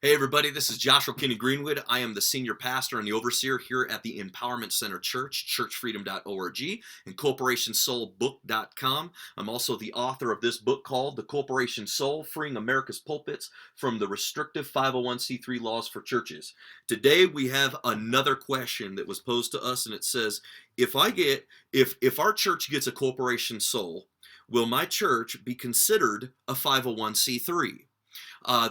Hey everybody, this is Joshua Kenny Greenwood. I am the senior pastor and the overseer here at the Empowerment Center Church, churchfreedom.org, and corporationsoulbook.com. I'm also the author of this book called The Corporation Soul, Freeing America's Pulpits from the Restrictive 501c3 Laws for Churches. Today we have another question that was posed to us, and it says, if our church gets a corporation soul, will my church be considered a 501c3?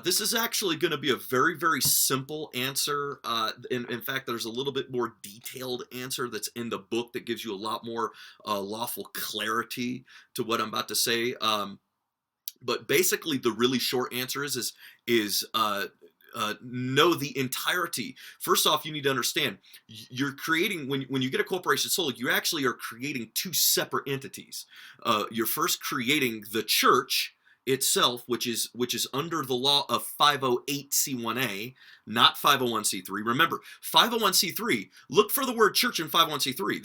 This is actually going to be a very, very simple answer. In fact, there's a little bit more detailed answer that's in the book that gives you a lot more lawful clarity to what I'm about to say. But basically, the really short answer is know the entirety. First off, you need to understand you're creating when you get a corporation soul, you actually are creating two separate entities. You're first creating the church itself, which is under the law of 508c1a, not 501c3. Remember, 501c3. Look for the word church in 501c3.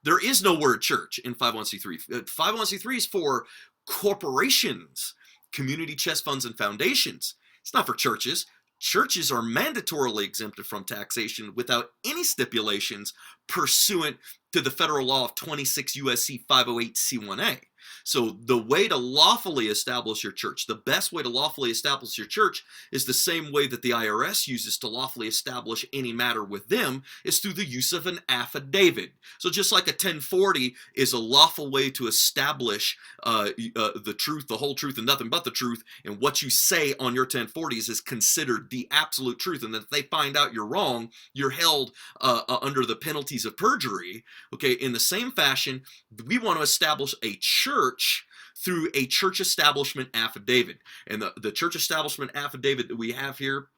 There is no word church in 501c3. 501c3 is for corporations, community trust funds, and foundations. It's not for churches. Churches are mandatorily exempted from taxation without any stipulations pursuant to the federal law of 26 USC 508c1a. So the way to lawfully establish your church, the best way to lawfully establish your church is the same way that the IRS uses to lawfully establish any matter with them, is through the use of an affidavit. So just like a 1040 is a lawful way to establish the truth, the whole truth, and nothing but the truth, and what you say on your 1040s is considered the absolute truth, and that if they find out you're wrong, you're held under the penalties of perjury. Okay, in the same fashion, we want to establish a church through a church establishment affidavit. And the church establishment affidavit that we have here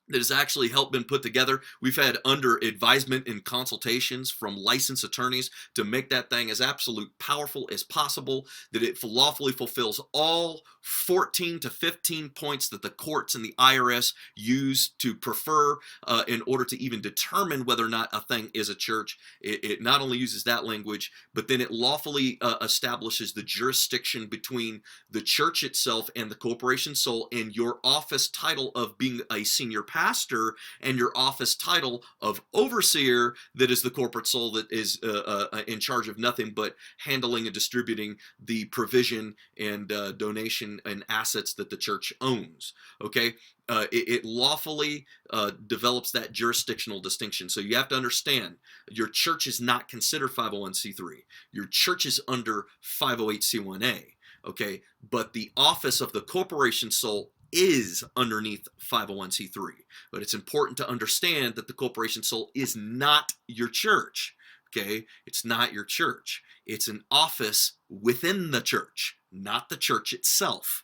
that has actually helped been put together. We've had under advisement and consultations from licensed attorneys to make that thing as absolute powerful as possible, that it lawfully fulfills all 14 to 15 points that the courts and the IRS use to prefer in order to even determine whether or not a thing is a church. It not only uses that language, but then it lawfully establishes the jurisdiction between the church itself and the corporation soul, and your office title of being a senior pastor and your office title of overseer, that is the corporate soul that is in charge of nothing but handling and distributing the provision and donation and assets that the church owns. Okay, it lawfully develops that jurisdictional distinction. So you have to understand, your church is not considered 501c3. Your church is under 508c1a. Okay, but the office of the corporation soul is underneath 501c3. But it's important to understand that the corporation soul is not your church. Okay, it's not your church. It's an office within the church, not the church itself.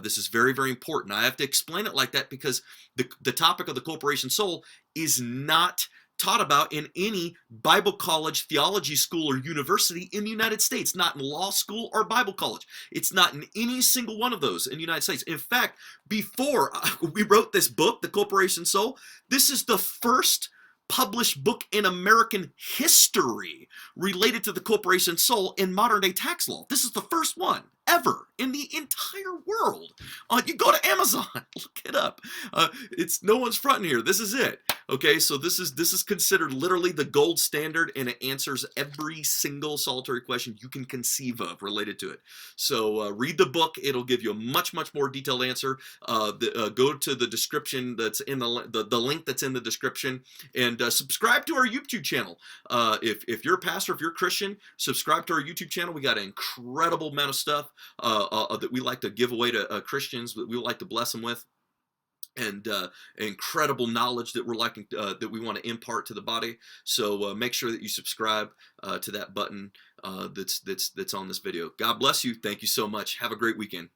This is very, very important. I have to explain it like that because the topic of the corporation soul is not taught about in any Bible college, theology school, or university in the United States. Not in law school or Bible college. It's not in any single one of those in the United States. In fact, before we wrote this book, The Corporation Soul, this is the first published book in American history related to the corporation soul in modern day tax law. This is the first one ever in the entire world. You go to Amazon, look it up. It's no one's fronting here. This is it. Okay, so this is considered literally the gold standard, and it answers every single solitary question you can conceive of related to it. So read the book; it'll give you a much more detailed answer. Go to the description that's in the link that's in the description, and subscribe to our YouTube channel. If you're a pastor, if you're a Christian, subscribe to our YouTube channel. We got an incredible amount of stuff that we like to give away to Christians, that we like to bless them with, and incredible knowledge that that we want to impart to the body. So make sure that you subscribe to that button that's on this video. God bless you. Thank you so much. Have a great weekend.